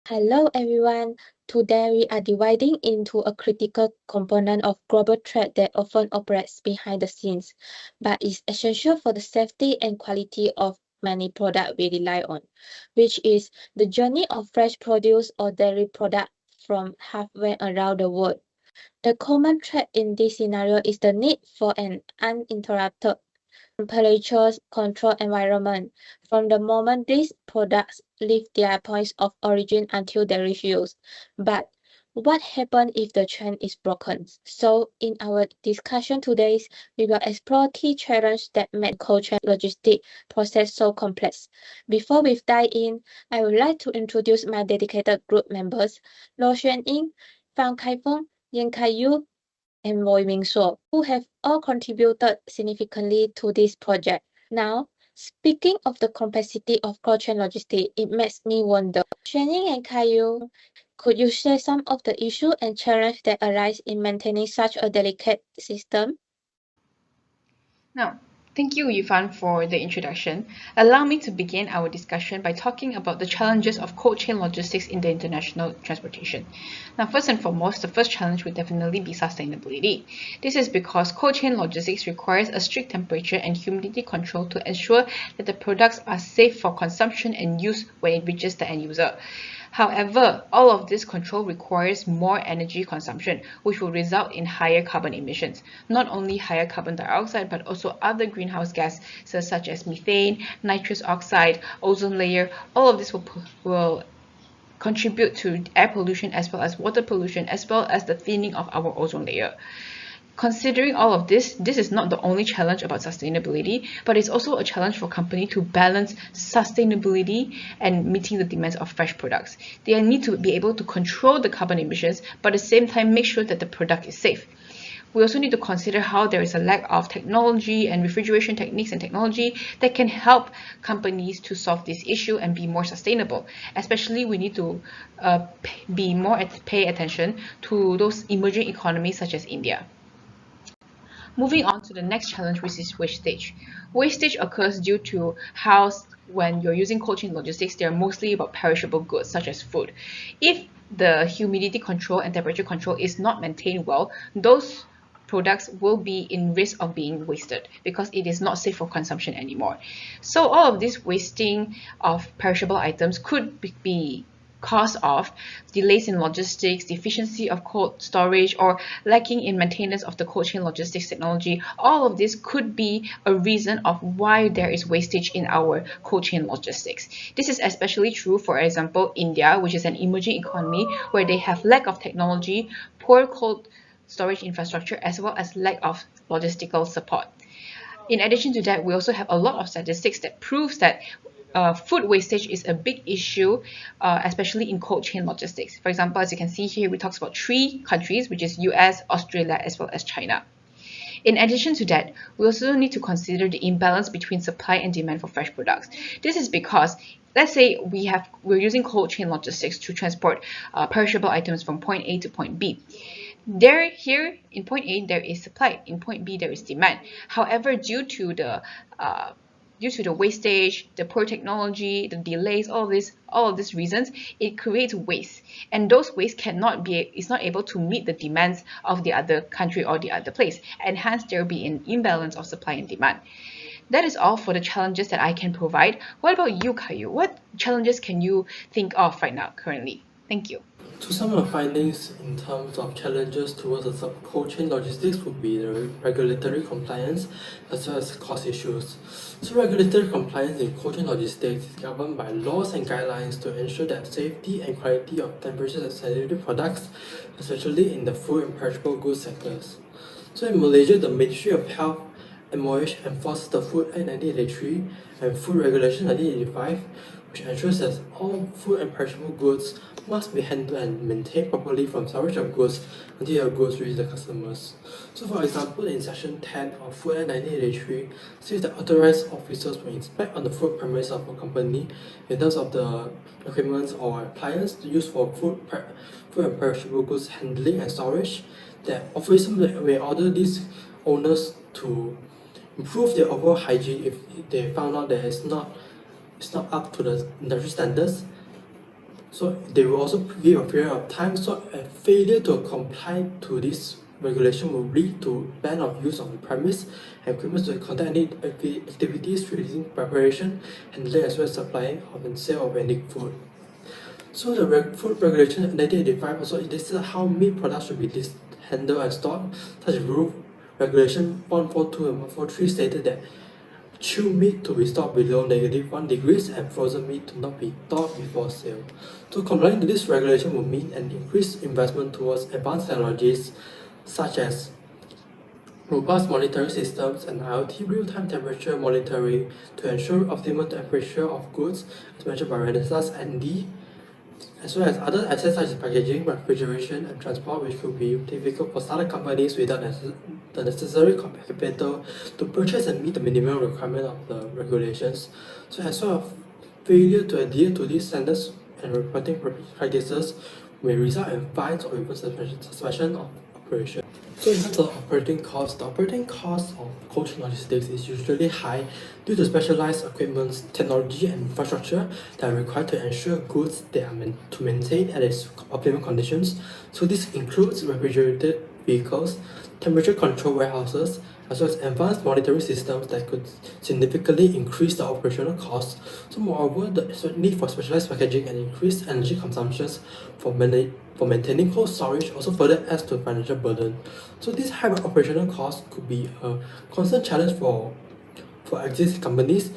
Hello everyone. Today we are dividing into a critical component of global trade that often operates behind the scenes, but is essential for the safety and quality of many products we rely on, which is the journey of fresh produce or dairy product from halfway around the world. The common thread in this scenario is the need for an uninterrupted temperature controlled environment from the moment these products leave their points of origin until they reach use. But what happens if the chain is broken? So, in our discussion today, we will explore key challenges that make cold chain logistics process so complex. Before we dive in, I would like to introduce my dedicated group members, Lo Xuanying, Fang Kaifeng, Yan Kaiyu, and Roy Ming-suo, who have all contributed significantly to this project. Now, speaking of the complexity of cold chain logistics, it makes me wonder, Xuanying and Caillou, could you share some of the issues and challenges that arise in maintaining such a delicate system? Now, thank you, Yifan, for the introduction. Allow me to begin our discussion by talking about the challenges of cold chain logistics in the international transportation. Now, first and foremost, the first challenge would definitely be sustainability. This is because cold chain logistics requires a strict temperature and humidity control to ensure that the products are safe for consumption and use when it reaches the end user. However, all of this control requires more energy consumption, which will result in higher carbon emissions. Not only higher carbon dioxide, but also other greenhouse gases such as methane, nitrous oxide, ozone layer. All of this will contribute to air pollution as well as water pollution, as well as the thinning of our ozone layer. Considering all of this, this is not the only challenge about sustainability, but it's also a challenge for companies to balance sustainability and meeting the demands of fresh products. They need to be able to control the carbon emissions, but at the same time make sure that the product is safe. We also need to consider how there is a lack of technology and refrigeration techniques and technology that can help companies to solve this issue and be more sustainable. Especially, we need to pay attention to those emerging economies such as India. Moving on to the next challenge, which is wastage. Wastage occurs due to how when you're using cold chain logistics, they're mostly about perishable goods such as food. If the humidity control and temperature control is not maintained well, those products will be in risk of being wasted because it is not safe for consumption anymore. So all of this wasting of perishable items could be cause of delays in logistics, deficiency of cold storage, or lacking in maintenance of the cold chain logistics technology. All of this could be a reason of why there is wastage in our cold chain logistics. This is especially true, for example, India, which is an emerging economy where they have lack of technology, poor cold storage infrastructure, as well as lack of logistical support. In addition to that, we also have a lot of statistics that proves that food wastage is a big issue, especially in cold chain logistics. For example, as you can see here, we talk about 3 countries, which is US, Australia, as well as China. In addition to that, we also need to consider the imbalance between supply and demand for fresh products. This is because, let's say we're using cold chain logistics to transport perishable items from point A to point B. Here in point A there is supply, in point B there is demand. However, due to the wastage, the poor technology, the delays, all of these reasons, it creates waste, and those waste is not able to meet the demands of the other country or the other place, and hence there will be an imbalance of supply and demand. That is all for the challenges that I can provide. What about you, Caillou? What challenges can you think of right now, currently? Thank you. So some of the findings in terms of challenges towards the cold chain logistics would be the regulatory compliance as well as cost issues. So regulatory compliance in cold chain logistics is governed by laws and guidelines to ensure that safety and quality of temperature sensitive products, especially in the food and perishable goods sectors. So in Malaysia, the Ministry of Health MOH enforces the Food Act 1983 and Food Regulation 1985, which ensures that all food and perishable goods must be handled and maintained properly from storage of goods until your goods reach the customers. So for example, in Section 10 of Food Act 1983, says that authorized officers will inspect on the food premise of a company in terms of the equipment or appliance used for food and perishable goods handling and storage. That officers may order these owners to improve their overall hygiene if they found out that it's not up to the industry standards. So they will also give a period of time. So a failure to comply to this regulation will lead to ban of use of the premise and equipment to conduct any activities relating preparation, handling as well as supplying of and sale of any food. So the food regulation in 1985 also listed how meat products should be handled and stored, such as rule regulation 142 and 143 stated that chilled meat to be stored below -1 degrees and frozen meat to not be thawed before sale. So complying to this regulation will mean an increased investment towards advanced technologies such as robust monitoring systems and IoT real-time temperature monitoring to ensure optimal temperature of goods, as mentioned by Renaissance ND, as well as other assets such as packaging, refrigeration, and transport, which could be difficult for startup companies without the necessary capital to purchase and meet the minimum requirement of the regulations. So as well as failure to adhere to these standards and reporting practices may result in fines or even suspension of operation. So in terms of operating costs, the operating cost of cold chain logistics is usually high due to specialized equipment, technology, and infrastructure that are required to ensure goods that are meant to maintain at its optimal conditions. So this includes refrigerated vehicles, temperature control warehouses, as well as advanced monitoring systems that could significantly increase the operational costs. So moreover, the need for specialized packaging and increased energy consumptions for maintaining cold storage also further adds to financial burden. So this high operational cost could be a constant challenge for existing companies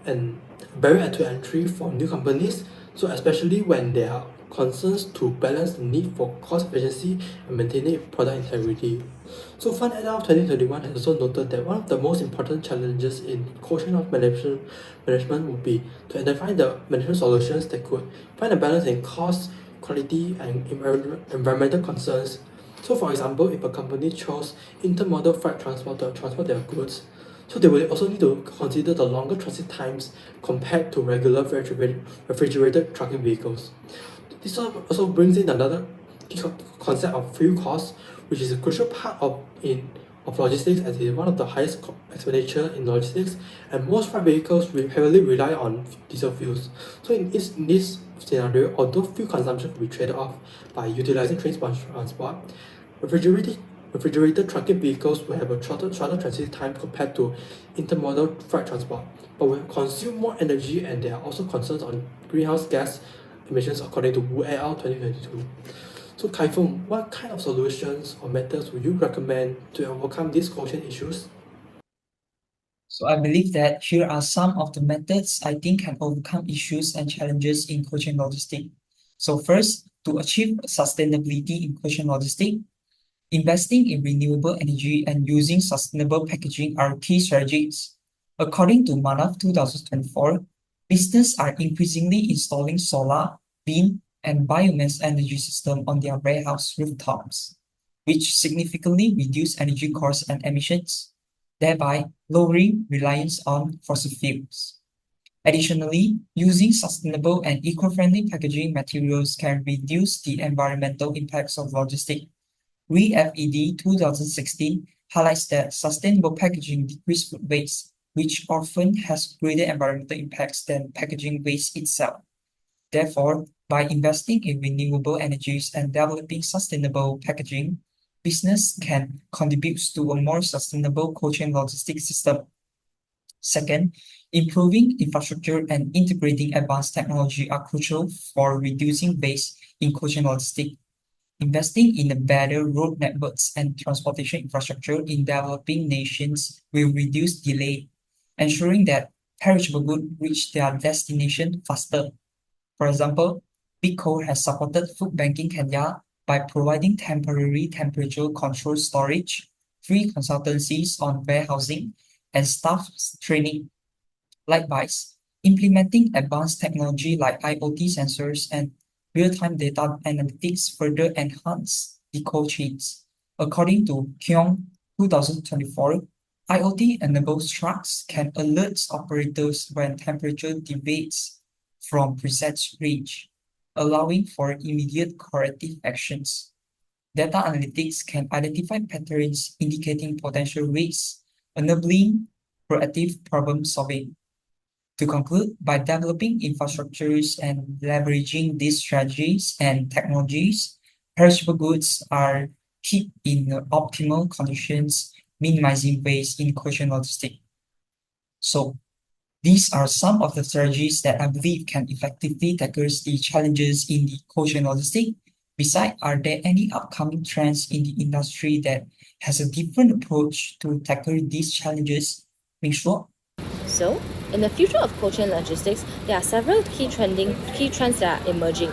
and barrier to entry for new companies. So especially when there are concerns to balance the need for cost efficiency and maintaining product integrity. So Fund et al. 2021 has also noted that one of the most important challenges in cold chain of management would be to identify the management solutions that could find a balance in cost, quality, and environmental concerns. So for example, if a company chose intermodal freight transport to transport their goods, so they will also need to consider the longer transit times compared to regular refrigerated trucking vehicles. This also brings in another key concept of fuel costs, which is a crucial part of logistics as it is one of the highest expenditure in logistics, and most freight vehicles will heavily rely on diesel fuels. So in this scenario, although fuel consumption will be traded off by utilizing transport, refrigerated trucking vehicles will have a shorter transit time compared to intermodal freight transport, but will consume more energy, and there are also concerns on greenhouse gas emissions according to Wu et al. 2022. So Kai-Feng, what kind of solutions or methods would you recommend to overcome these cold chain issues? So I believe that here are some of the methods I think can overcome issues and challenges in cold chain logistics. So first, to achieve sustainability in cold chain logistics, investing in renewable energy and using sustainable packaging are key strategies. According to Manav 2024, businesses are increasingly installing solar, wind, and biomass energy systems on their warehouse rooftops, which significantly reduce energy costs and emissions, thereby lowering reliance on fossil fuels. Additionally, using sustainable and eco-friendly packaging materials can reduce the environmental impacts of logistics. REFED 2016 highlights that sustainable packaging decreases food waste, which often has greater environmental impacts than packaging waste itself. Therefore, by investing in renewable energies and developing sustainable packaging, business can contribute to a more sustainable cold chain logistics system. Second, improving infrastructure and integrating advanced technology are crucial for reducing waste in cold chain logistics. Investing in a better road networks and transportation infrastructure in developing nations will reduce delay, ensuring that perishable goods reach their destination faster. For example, BICO has supported food banking Kenya by providing temporary temperature control storage, free consultancies on warehousing, and staff training. Likewise, implementing advanced technology like IoT sensors and real-time data analytics further enhance the cold chains. According to Kyung 2024, IoT enables trucks can alert operators when temperature deviates from preset range, allowing for immediate corrective actions. Data analytics can identify patterns indicating potential risks, enabling proactive problem solving. To conclude, by developing infrastructures and leveraging these strategies and technologies, perishable goods are kept in optimal conditions, minimizing waste in cold chain logistics. So, these are some of the strategies that I believe can effectively tackle the challenges in the cold chain logistics. Besides, are there any upcoming trends in the industry that has a different approach to tackle these challenges? Ming Shuo? So, in the future of cold chain logistics, there are several key trends that are emerging.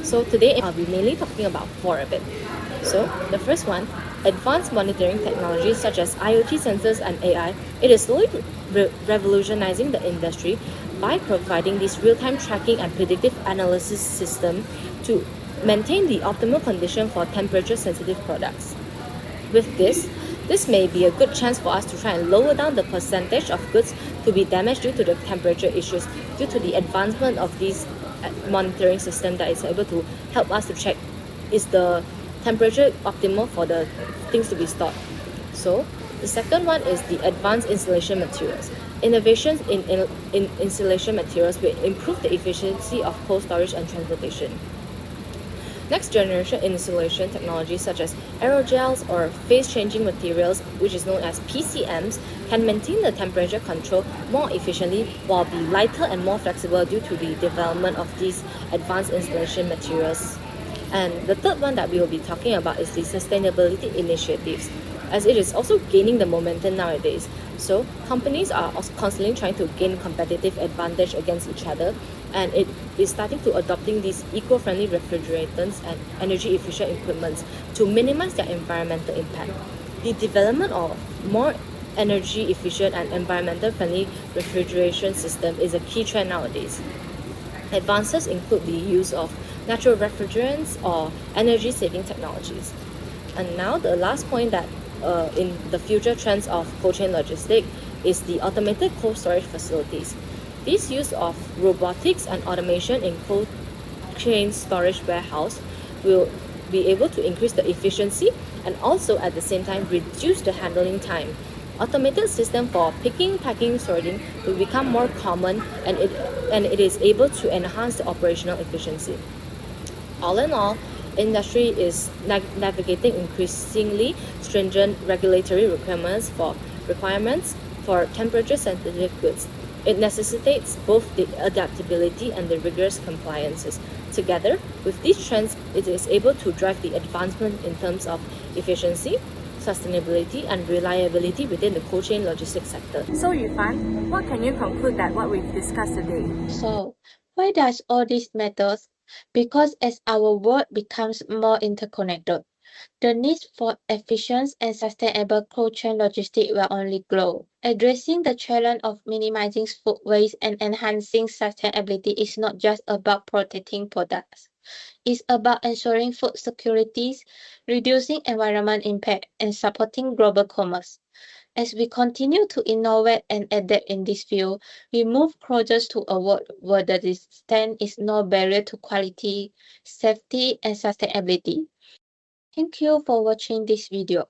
So today I'll be mainly talking about four of it. So the first one, advanced monitoring technologies such as IoT sensors and AI. It is slowly revolutionizing the industry by providing this real-time tracking and predictive analysis system to maintain the optimal condition for temperature-sensitive products. With this may be a good chance for us to try and lower down the percentage of goods to be damaged due to the temperature issues due to the advancement of these monitoring system that is able to help us to check is the temperature optimal for the things to be stored. So the second one is the advanced insulation materials. Innovations in insulation materials will improve the efficiency of cold storage and transportation. Next generation insulation technologies such as aerogels or phase-changing materials, which is known as PCMs, can maintain the temperature control more efficiently while be lighter and more flexible due to the development of these advanced insulation materials. And the third one that we will be talking about is the sustainability initiatives, as it is also gaining the momentum nowadays. So companies are also constantly trying to gain competitive advantage against each other, and it is starting to adopting these eco-friendly refrigerants and energy-efficient equipments to minimize their environmental impact. The development of more energy-efficient and environmental-friendly refrigeration system is a key trend nowadays. Advances include the use of natural refrigerants or energy-saving technologies. And now the last point that in the future trends of cold chain logistics is the automated cold storage facilities. This use of robotics and automation in cold chain storage warehouse will be able to increase the efficiency and also at the same time reduce the handling time. Automated system for picking, packing, sorting will become more common, and it is able to enhance the operational efficiency. All in all, industry is navigating increasingly stringent regulatory requirements for temperature-sensitive goods. It necessitates both the adaptability and the rigorous compliances. Together, with these trends, it is able to drive the advancement in terms of efficiency, sustainability, and reliability within the cold chain logistics sector. So Yufan, what can you conclude that what we've discussed today? So, why does all this matters? Because as our world becomes more interconnected, the need for efficient and sustainable cold chain logistics will only grow. Addressing the challenge of minimizing food waste and enhancing sustainability is not just about protecting products. It's about ensuring food security, reducing environmental impact, and supporting global commerce. As we continue to innovate and adapt in this field, we move closer to a world where the distance is no barrier to quality, safety, and sustainability. Thank you for watching this video.